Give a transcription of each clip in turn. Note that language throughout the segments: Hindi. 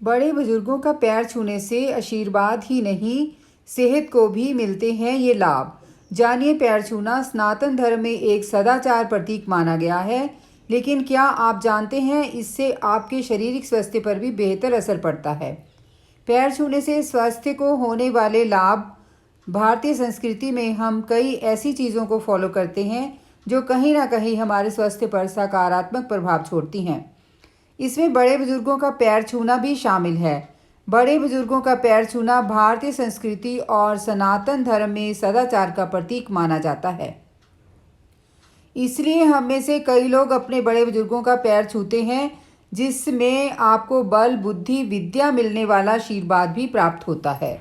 बड़े बुजुर्गों का पैर छूने से आशीर्वाद ही नहीं, सेहत को भी मिलते हैं ये लाभ। जानिए, पैर छूना सनातन धर्म में एक सदाचार प्रतीक माना गया है, लेकिन क्या आप जानते हैं इससे आपके शारीरिक स्वास्थ्य पर भी बेहतर असर पड़ता है। पैर छूने से स्वास्थ्य को होने वाले लाभ। भारतीय संस्कृति में हम कई ऐसी चीज़ों को फॉलो करते हैं जो कहीं ना कहीं हमारे स्वास्थ्य पर सकारात्मक प्रभाव छोड़ती हैं। इसमें बड़े बुजुर्गों का पैर छूना भी शामिल है। बड़े बुजुर्गों का पैर छूना भारतीय संस्कृति और सनातन धर्म में सदाचार का प्रतीक माना जाता है। इसलिए हम में से कई लोग अपने बड़े बुजुर्गों का पैर छूते हैं, जिसमें आपको बल, बुद्धि, विद्या मिलने वाला आशीर्वाद भी प्राप्त होता है।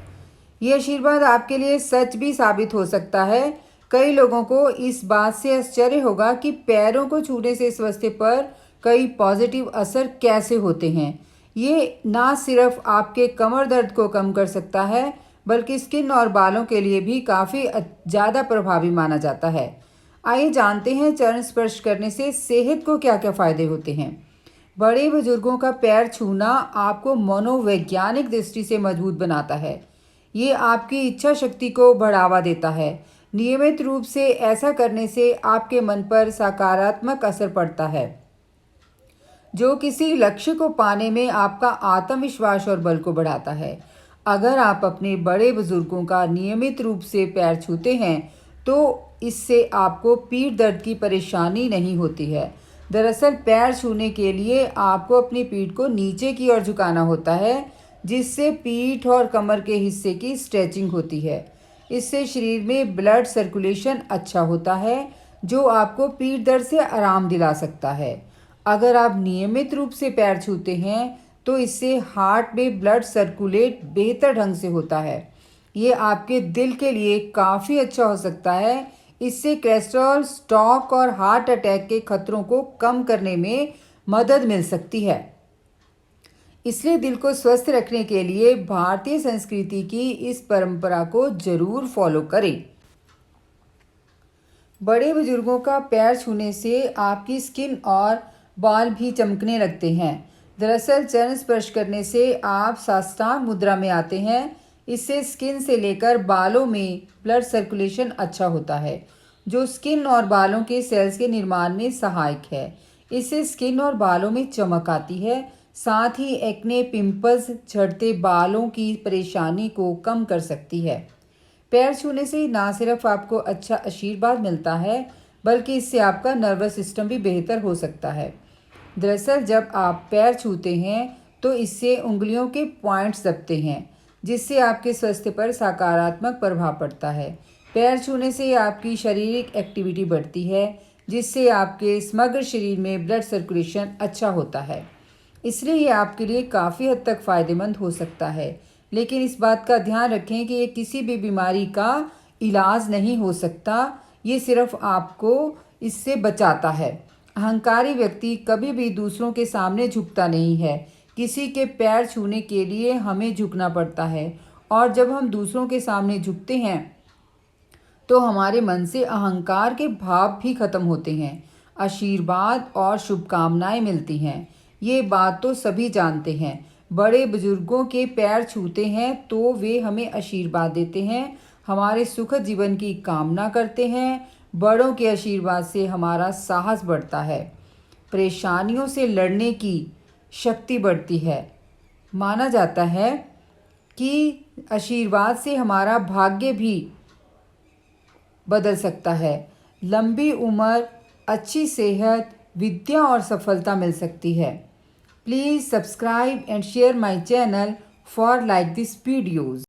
ये आशीर्वाद आपके लिए सच भी साबित हो सकता है। कई लोगों को इस बात से आश्चर्य होगा कि पैरों को छूने से स्वास्थ्य पर कई पॉजिटिव असर कैसे होते हैं। ये ना सिर्फ आपके कमर दर्द को कम कर सकता है, बल्कि स्किन और बालों के लिए भी काफ़ी ज़्यादा प्रभावी माना जाता है। आइए जानते हैं चरण स्पर्श करने से सेहत को क्या क्या फ़ायदे होते हैं। बड़े बुजुर्गों का पैर छूना आपको मनोवैज्ञानिक दृष्टि से मजबूत बनाता है। ये आपकी इच्छा शक्ति को बढ़ावा देता है। नियमित रूप से ऐसा करने से आपके मन पर सकारात्मक असर पड़ता है, जो किसी लक्ष्य को पाने में आपका आत्मविश्वास और बल को बढ़ाता है। अगर आप अपने बड़े बुजुर्गों का नियमित रूप से पैर छूते हैं तो इससे आपको पीठ दर्द की परेशानी नहीं होती है। दरअसल पैर छूने के लिए आपको अपनी पीठ को नीचे की ओर झुकाना होता है, जिससे पीठ और कमर के हिस्से की स्ट्रेचिंग होती है। इससे शरीर में ब्लड सर्कुलेशन अच्छा होता है, जो आपको पीठ दर्द से आराम दिला सकता है। अगर आप नियमित रूप से पैर छूते हैं तो इससे हार्ट में ब्लड सर्कुलेट बेहतर ढंग से होता है। ये आपके दिल के लिए काफ़ी अच्छा हो सकता है। इससे कोलेस्ट्रॉल, स्ट्रोक और हार्ट अटैक के खतरों को कम करने में मदद मिल सकती है। इसलिए दिल को स्वस्थ रखने के लिए भारतीय संस्कृति की इस परंपरा को जरूर फॉलो करें। बड़े बुजुर्गों का पैर छूने से आपकी स्किन और बाल भी चमकने लगते हैं। दरअसल चरण स्पर्श करने से आप साष्टांग मुद्रा में आते हैं। इससे स्किन से लेकर बालों में ब्लड सर्कुलेशन अच्छा होता है, जो स्किन और बालों के सेल्स के निर्माण में सहायक है। इससे स्किन और बालों में चमक आती है। साथ ही एक्ने, पिंपल्स, झड़ते बालों की परेशानी को कम कर सकती है। पैर छूने से ना सिर्फ आपको अच्छा आशीर्वाद मिलता है, बल्कि इससे आपका नर्वस सिस्टम भी बेहतर हो सकता है। दरअसल जब आप पैर छूते हैं तो इससे उंगलियों के पॉइंट्स दबते हैं, जिससे आपके स्वास्थ्य पर सकारात्मक प्रभाव पड़ता है। पैर छूने से आपकी शारीरिक एक्टिविटी बढ़ती है, जिससे आपके समग्र शरीर में ब्लड सर्कुलेशन अच्छा होता है। इसलिए ये आपके लिए काफ़ी हद तक फ़ायदेमंद हो सकता है। लेकिन इस बात का ध्यान रखें कि ये किसी भी बीमारी का इलाज नहीं हो सकता, ये सिर्फ आपको इससे बचाता है। अहंकारी व्यक्ति कभी भी दूसरों के सामने झुकता नहीं है। किसी के पैर छूने के लिए हमें झुकना पड़ता है, और जब हम दूसरों के सामने झुकते हैं तो हमारे मन से अहंकार के भाव भी खत्म होते हैं। आशीर्वाद और शुभकामनाएं मिलती हैं। ये बात तो सभी जानते हैं। बड़े बुजुर्गों के पैर छूते हैं तो वे हमें आशीर्वाद देते हैं, हमारे सुखद जीवन की कामना करते हैं। बड़ों के आशीर्वाद से हमारा साहस बढ़ता है, परेशानियों से लड़ने की शक्ति बढ़ती है। माना जाता है कि आशीर्वाद से हमारा भाग्य भी बदल सकता है। लंबी उम्र, अच्छी सेहत, विद्या और सफलता मिल सकती है। Please subscribe and share my channel for like this videos.